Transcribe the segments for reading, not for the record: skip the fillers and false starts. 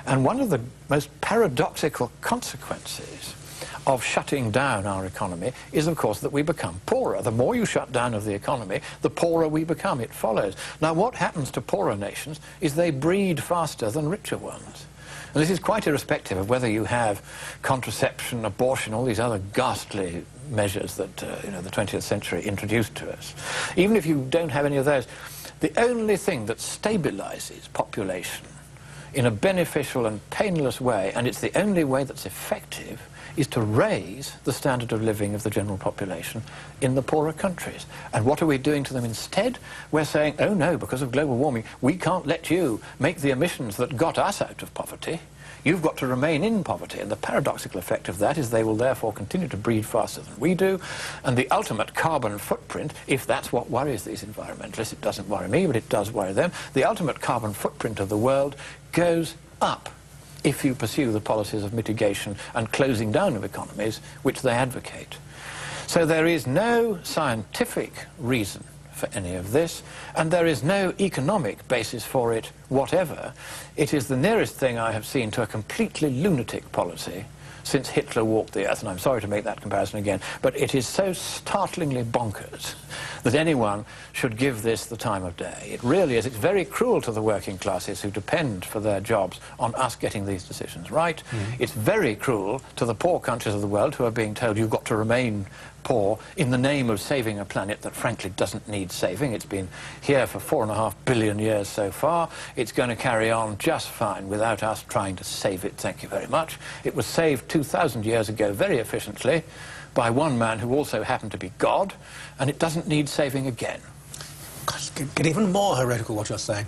And one of the most paradoxical consequences of shutting down our economy is, of course, that we become poorer. The more you shut down of the economy, the poorer we become. It follows. Now, what happens to poorer nations is they breed faster than richer ones. And this is quite irrespective of whether you have contraception, abortion, all these other ghastly measures that you know, the 20th century introduced to us. Even if you don't have any of those, the only thing that stabilizes population in a beneficial and painless way, and it's the only way that's effective, is to raise the standard of living of the general population in the poorer countries. And what are we doing to them instead? We're saying, oh no, because of global warming, we can't let you make the emissions that got us out of poverty. You've got to remain in poverty. And the paradoxical effect of that is they will therefore continue to breed faster than we do. And the ultimate carbon footprint, if that's what worries these environmentalists, it doesn't worry me, but it does worry them, the ultimate carbon footprint of the world goes up if you pursue the policies of mitigation and closing down of economies which they advocate. So there is no scientific reason for any of this, and there is no economic basis for it whatever. It is the nearest thing I have seen to a completely lunatic policy since Hitler walked the earth, and I'm sorry to make that comparison again, but it is so startlingly bonkers that anyone should give this the time of day. It really is. It's very cruel to the working classes who depend for their jobs on us getting these decisions right. It's very cruel to the poor countries of the world who are being told you've got to remain poor in the name of saving a planet that frankly doesn't need saving. It's been here for 4.5 billion years so far. It's going to carry on just fine without us trying to save it, thank you very much. It was saved 2,000 years ago very efficiently by one man who also happened to be God, and it doesn't need saving again. Gosh, get even more heretical what you're saying.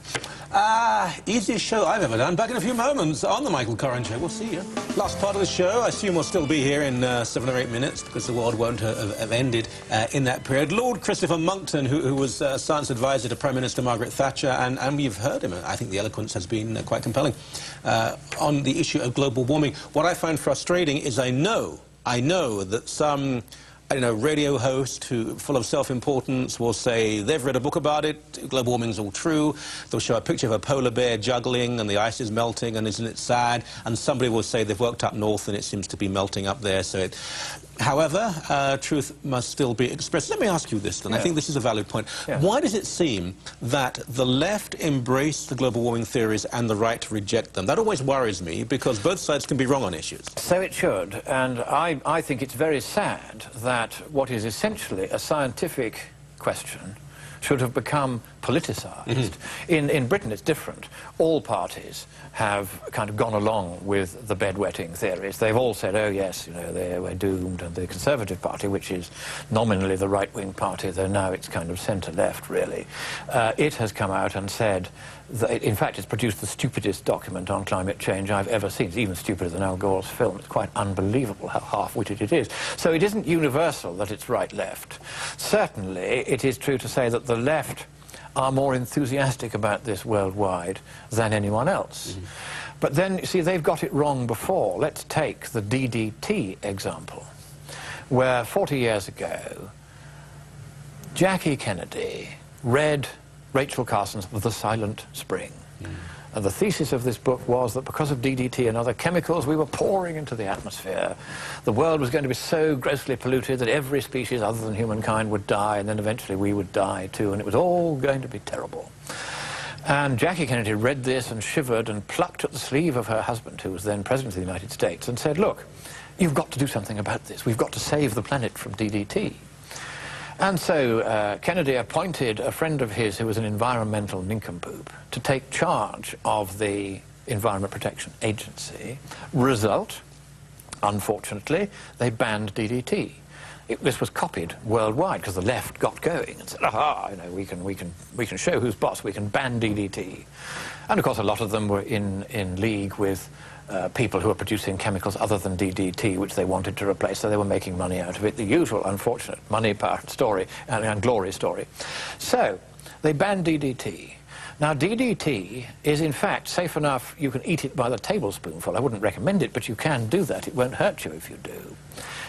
Easiest show I've ever done. Back in a few moments on the Michael Curran Show. We'll see you. Last part of the show. I assume we'll still be here in 7 or 8 minutes because the world won't have ended in that period. Lord Christopher Monckton, who was science advisor to Prime Minister Margaret Thatcher, and we've heard him. I think the eloquence has been quite compelling on the issue of global warming. What I find frustrating is I know that some, I don't know, radio host who, full of self-importance, will say they've read a book about it, global warming's all true. They'll show a picture of a polar bear juggling and the ice is melting and isn't it sad? And somebody will say they've worked up north and it seems to be melting up there. So it... However, truth must still be expressed. Let me ask you this, then. I think this is a valid point. Why does it seem that the left embrace the global warming theories and the right to reject them? That always worries me, because both sides can be wrong on issues. So it should, and I think it's very sad that what is essentially a scientific question should have become politicized. In Britain it's different. All parties have kind of gone along with the bedwetting theories. They've all said, oh yes, you know, we're doomed, and the Conservative Party, which is nominally the right-wing party, though now it's kind of centre-left really, it has come out and said that, in fact, it's produced the stupidest document on climate change I've ever seen. It's even stupider than Al Gore's film. It's quite unbelievable how half-witted it is. So it isn't universal that it's right-left. Certainly it is true to say that the left are more enthusiastic about this worldwide than anyone else. But then, you see, they've got it wrong before. Let's take the DDT example, where 40 years ago, Jackie Kennedy read Rachel Carson's The Silent Spring. And the thesis of this book was that because of DDT and other chemicals we were pouring into the atmosphere, the world was going to be so grossly polluted that every species other than humankind would die, and then eventually we would die too, and it was all going to be terrible. And Jackie Kennedy read this and shivered and plucked at the sleeve of her husband, who was then President of the United States, and said, look, you've got to do something about this. We've got to save the planet from DDT. And so Kennedy appointed a friend of his who was an environmental nincompoop to take charge of the Environment Protection Agency. Result, unfortunately, they banned DDT. This was copied worldwide because the left got going and said, aha, you know, we can show who's boss, we can ban DDT. And of course a lot of them were in league with people who were producing chemicals other than DDT, which they wanted to replace, so they were making money out of it. The usual unfortunate money, power story and glory story. So they banned DDT. Now, DDT is, in fact, safe enough you can eat it by the tablespoonful. I wouldn't recommend it, but you can do that. It won't hurt you if you do.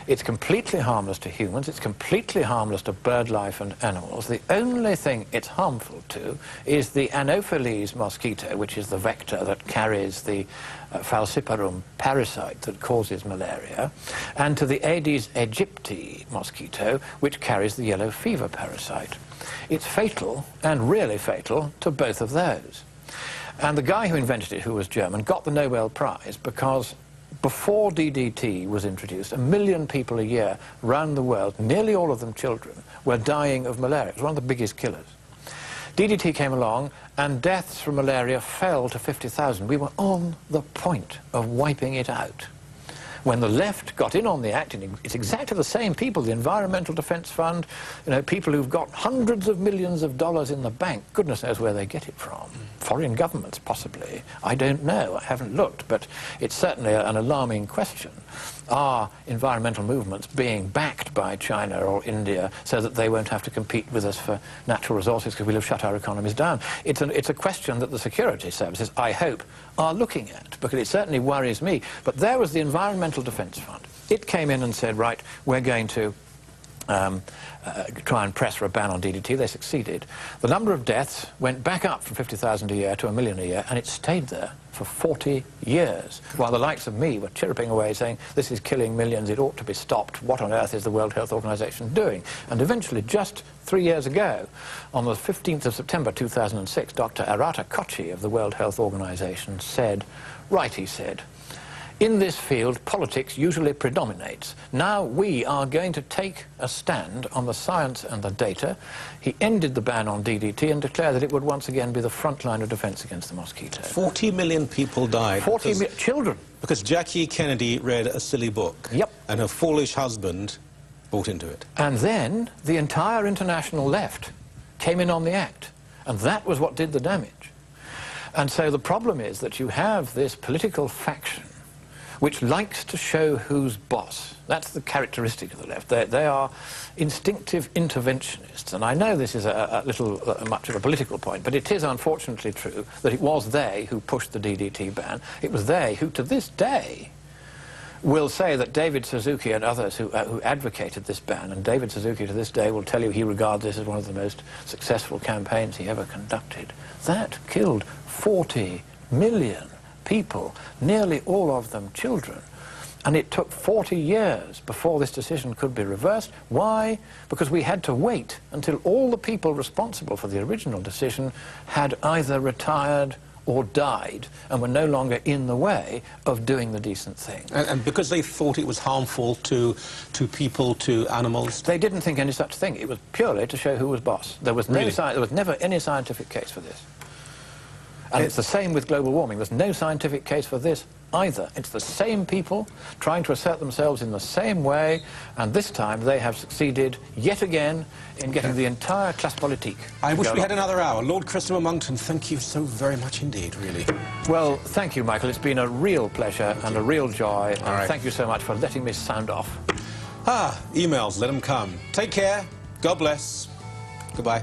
It's completely harmless to humans. It's completely harmless to bird life and animals. The only thing it's harmful to is the Anopheles mosquito, which is the vector that carries the falciparum parasite that causes malaria, and to the Aedes aegypti mosquito, which carries the yellow fever parasite. It's fatal, and really fatal, to both of those. And the guy who invented it, who was German, got the Nobel Prize because before DDT was introduced, 1 million people a year around the world, nearly all of them children, were dying of malaria. It was one of the biggest killers. DDT came along, and deaths from malaria fell to 50,000. We were on the point of wiping it out. When the left got in on the act, and it's exactly the same people, the Environmental Defense Fund, you know, people who've got hundreds of millions of dollars in the bank, goodness knows where they get it from. Foreign governments, possibly. I don't know, I haven't looked, but it's certainly an alarming question. Are environmental movements being backed by China or India so that they won't have to compete with us for natural resources because we'll have shut our economies down? It's a question that the security services, I hope, are looking at, because it certainly worries me. But there was the Environmental Defense Fund. It came in and said, right, we're going to try and press for a ban on DDT. They succeeded. The number of deaths went back up from 50,000 a year to 1 million a year, and it stayed there for 40 years, while the likes of me were chirruping away saying, this is killing millions, it ought to be stopped, what on earth is the World Health Organization doing? And eventually, just 3 years ago, on the 15th of September 2006, Dr. Arata Kochi of the World Health Organization said, right, he said, in this field, politics usually predominates. Now we are going to take a stand on the science and the data. He ended the ban on DDT and declared that it would once again be the front line of defense against the mosquito. 40 million people died. 40 million children. Because Jackie Kennedy read a silly book. Yep. And her foolish husband bought into it. And then the entire international left came in on the act. And that was what did the damage. And so the problem is that you have this political faction which likes to show who's boss. That's the characteristic of the left. They are instinctive interventionists. And I know this is a little much of a political point, but it is unfortunately true that it was they who pushed the DDT ban. It was they who, to this day, will say that David Suzuki and others who advocated this ban, and David Suzuki to this day will tell you he regards this as one of the most successful campaigns he ever conducted. That killed 40 million people, nearly all of them children. And it took 40 years before this decision could be reversed. Why? Because we had to wait until all the people responsible for the original decision had either retired or died and were no longer in the way of doing the decent thing. And because they thought it was harmful to people, to animals? They didn't think any such thing. It was purely to show who was boss. There was no there was never any scientific case for this. And it's the same with global warming. There's no scientific case for this either. It's the same people trying to assert themselves in the same way, and this time they have succeeded yet again in getting the entire classe politique. I wish we had another hour. Lord Christopher Monckton, thank you so very much indeed, really. Well, thank you, Michael. It's been a real pleasure and a real joy. All right. Thank you so much for letting me sound off. Emails, let them come. Take care. God bless. Goodbye.